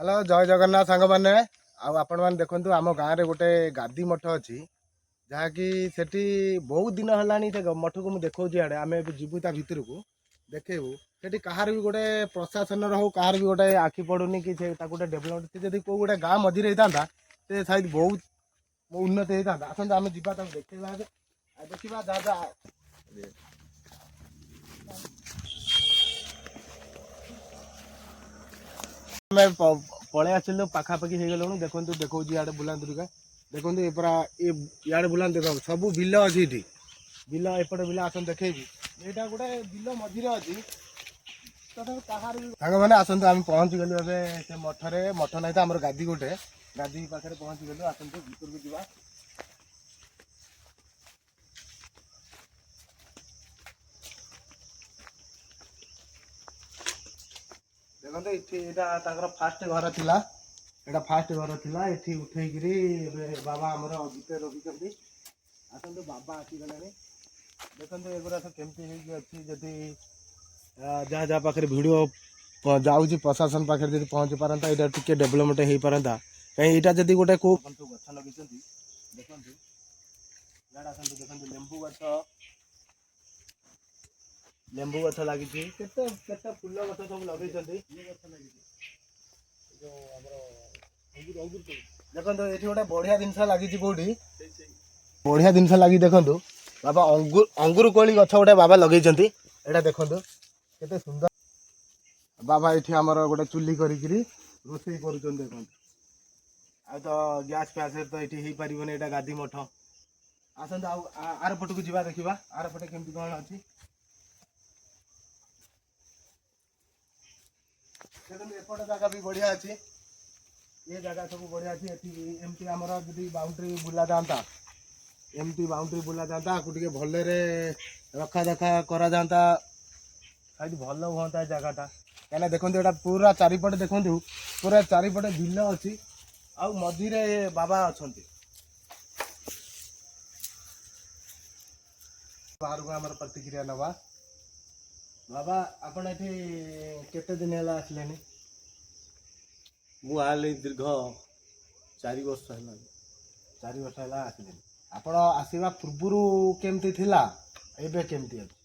hello जय जगन्नाथ सांग मैंने आपण मैंने देखु आम गाँव में गोटे गादी मठ अच्छी जहाँकि सेठी बहुत दिन है मठ को मुझे देखा आड़े आम जीवु ता भितर को देखू सेठी कहार भी गोटे प्रशासन हो कहार भी गोटे आखि पड़ूनी कि गोटे डेभलपमेंट जब कौ गोटे गाँ मझे होता तो शायद बहुत उन्नति होता आसत आम जा देखा देखा जा पलि आसलु पाखापाखि हो गलु देखु देखा इे बुलाते टिके देखु ये पूरा इे बुलाते देख सब बिल अच्छी ये बिल एपटे बिल आस देखी यहाँ गोटे बिल मझे अच्छी सांग मैंने आसतु आम पहुँची गलु ए मठरे मठ नहीं तो आम गादी गोटे गादी पाखे पहुँची गलु आसतु भर को जा देखते यहाँ फास्ट घर थिला एटा फास्ट घर थिला एठी उठेकरी बाबा आमर भितर रखी आसतु बाबा आसीगले देखते एगुरा सब केमती अच्छी जदि जहाँ जहाँ पाखे भिड़ जाऊँगी प्रशासन पाखे जब पहुँची पारता यहाँ टी डेभलपमेंट हो पारता कहीं यहाँ जब गोटे कौ गछ लगे देखते देखते लेंबू गछ लगी फूल गछ सब लगे देखते ये गोटे बढ़िया जिनस लगी कौटी बढ़िया जिनस लगी देखु बाबा अंगुर कोली गछ गोटे बाबा लगे यहाँ देखु केते सुंदर बाबा ये आमर गोटे चुली करी रोषे कर तो गैस फैस तो ये हो पार यहाँ गादी मठ आसत आर पट को जा देखा आर पटे केमती कौन अच्छी एपट जगह भी बढ़िया अच्छी ये जगह सब बढ़िया अच्छी एमती आमर जब बाउंड्री बुला जाता एमती बाउंड्री बुला जाता टे भलरे रखा देखा करा जाता शायद भल हाँ जगहटा क्या देखो ये पूरा चारिपटे देखु पूरा चारिपटे बिल अच्छी आ मझीरे बाबा अच्छा बाहर को आम प्रतिक्रिया नवा बाबा आपण ये केते दिन है आसले मुझे दीर्घ 4 वर्ष है 4 वर्ष है आसले आपण आसवा पूर्व केमती थिला एबे केमती अछि